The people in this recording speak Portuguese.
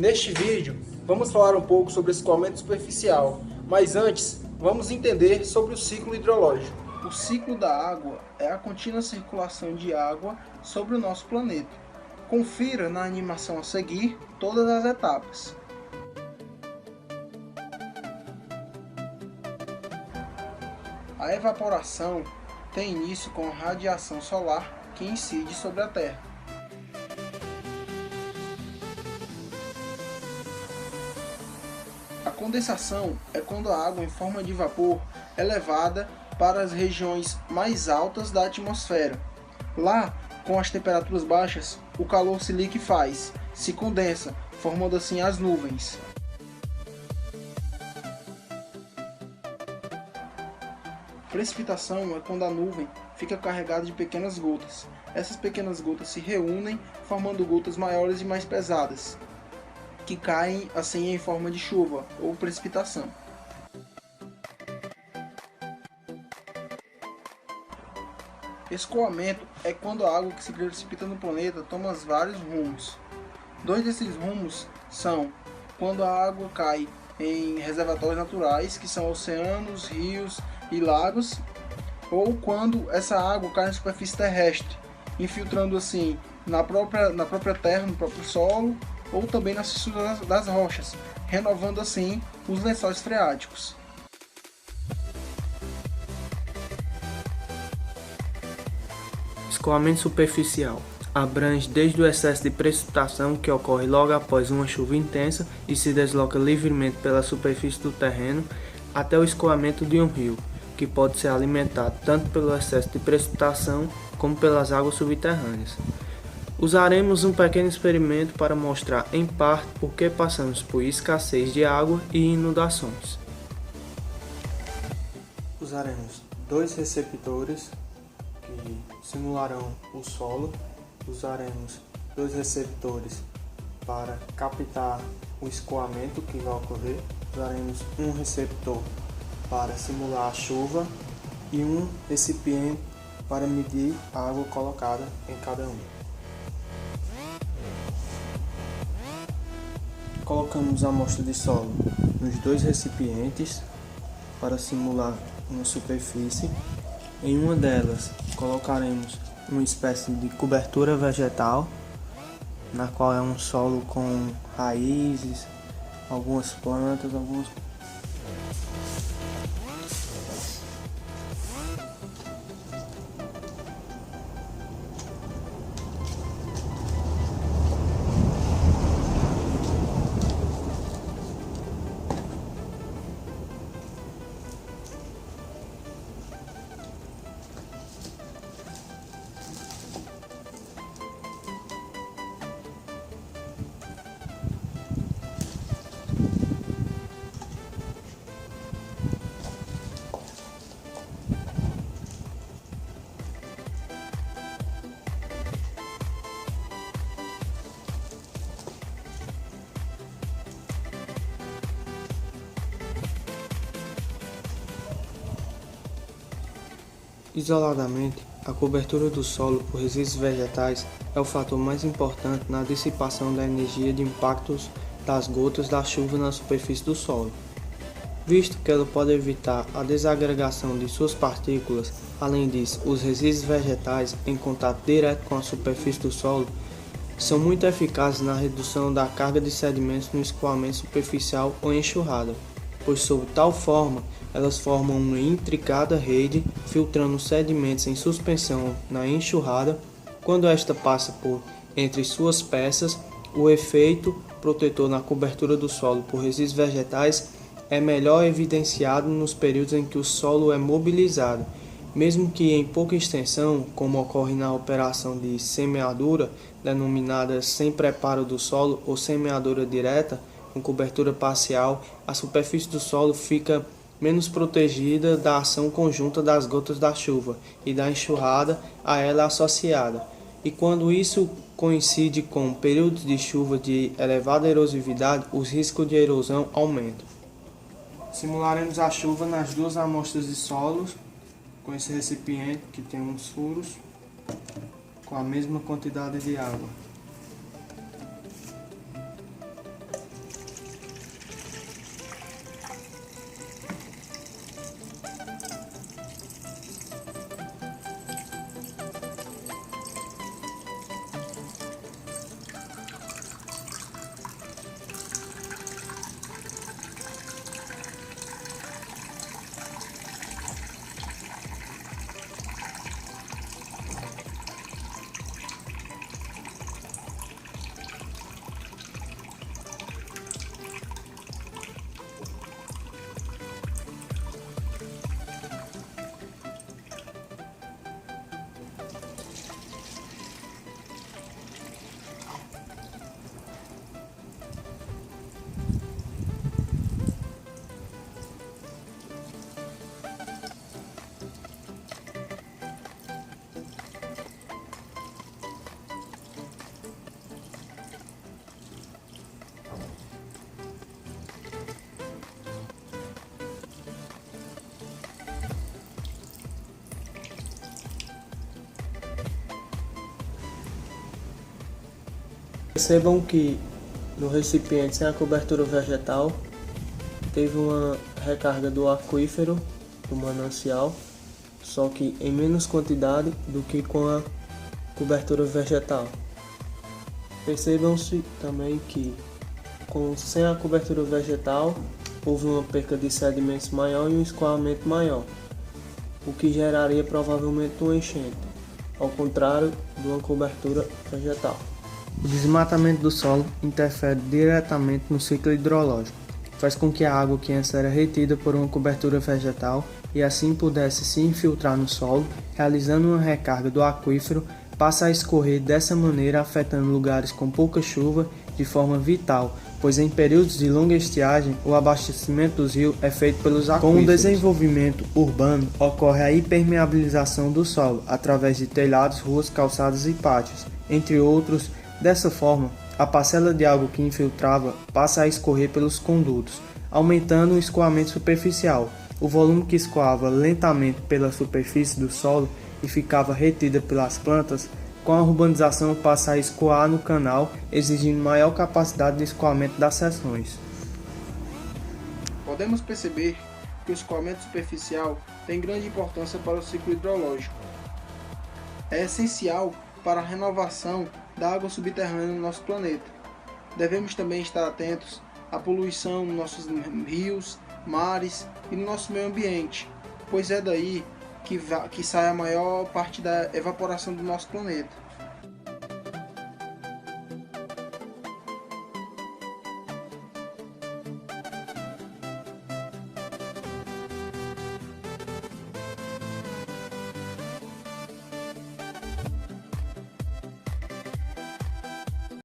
Neste vídeo, vamos falar um pouco sobre escoamento superficial, mas antes, vamos entender sobre o ciclo hidrológico. O ciclo da água é a contínua circulação de água sobre o nosso planeta. Confira na animação a seguir todas as etapas. A evaporação tem início com a radiação solar que incide sobre a Terra. A condensação é quando a água em forma de vapor é levada para as regiões mais altas da atmosfera. Lá, com as temperaturas baixas, o calor se liquefaz, se condensa, formando assim as nuvens. Precipitação é quando a nuvem fica carregada de pequenas gotas. Essas pequenas gotas se reúnem, formando gotas maiores e mais pesadas, que caem assim em forma de chuva ou precipitação. Escoamento é quando a água que se precipita no planeta toma vários rumos. Dois desses rumos são quando a água cai em reservatórios naturais, que são oceanos, rios e lagos, ou quando essa água cai na superfície terrestre, infiltrando assim na própria terra, no próprio solo, ou também nas fissuras das rochas, renovando assim os lençóis freáticos. Escoamento superficial abrange desde o excesso de precipitação que ocorre logo após uma chuva intensa e se desloca livremente pela superfície do terreno, até o escoamento de um rio, que pode ser alimentado tanto pelo excesso de precipitação como pelas águas subterrâneas. Usaremos um pequeno experimento para mostrar em parte por que passamos por escassez de água e inundações. Usaremos dois receptores que simularão o solo. Usaremos dois receptores para captar o escoamento que vai ocorrer. Usaremos um receptor para simular a chuva e um recipiente para medir a água colocada em cada um. Colocamos a amostra de solo nos dois recipientes para simular uma superfície. Em uma delas colocaremos uma espécie de cobertura vegetal, na qual é um solo com raízes, algumas plantas, Isoladamente, a cobertura do solo por resíduos vegetais é o fator mais importante na dissipação da energia de impactos das gotas da chuva na superfície do solo, visto que ela pode evitar a desagregação de suas partículas. Além disso, os resíduos vegetais em contato direto com a superfície do solo são muito eficazes na redução da carga de sedimentos no escoamento superficial ou enxurrada, pois sob tal forma elas formam uma intricada rede, filtrando sedimentos em suspensão na enxurrada. Quando esta passa por entre suas peças, o efeito protetor na cobertura do solo por resíduos vegetais é melhor evidenciado nos períodos em que o solo é mobilizado, mesmo que em pouca extensão, como ocorre na operação de semeadura, denominada sem preparo do solo ou semeadura direta, com cobertura parcial. A superfície do solo fica menos protegida da ação conjunta das gotas da chuva e da enxurrada a ela associada. E quando isso coincide com períodos de chuva de elevada erosividade, os riscos de erosão aumentam. Simularemos a chuva nas duas amostras de solos, com esse recipiente que tem uns furos, com a mesma quantidade de água. Percebam que no recipiente sem a cobertura vegetal teve uma recarga do aquífero, do manancial, só que em menos quantidade do que com a cobertura vegetal. Percebam-se também que sem a cobertura vegetal houve uma perca de sedimentos maior e um escoamento maior, o que geraria provavelmente uma enchente, ao contrário de uma cobertura vegetal. O desmatamento do solo interfere diretamente no ciclo hidrológico, faz com que a água que antes era retida por uma cobertura vegetal e assim pudesse se infiltrar no solo, realizando uma recarga do aquífero, passe a escorrer dessa maneira, afetando lugares com pouca chuva de forma vital, pois em períodos de longa estiagem o abastecimento dos rios é feito pelos aquíferos. Com o desenvolvimento urbano ocorre a impermeabilização do solo através de telhados, ruas, calçadas e pátios, entre outros. Dessa forma, a parcela de água que infiltrava passa a escorrer pelos condutos, aumentando o escoamento superficial. O volume que escoava lentamente pela superfície do solo e ficava retida pelas plantas, com a urbanização passa a escoar no canal, exigindo maior capacidade de escoamento das seções. Podemos perceber que o escoamento superficial tem grande importância para o ciclo hidrológico. É essencial para a renovação da água subterrânea no nosso planeta. Devemos também estar atentos à poluição nos nossos rios, mares e no nosso meio ambiente, pois é daí que sai a maior parte da evaporação do nosso planeta.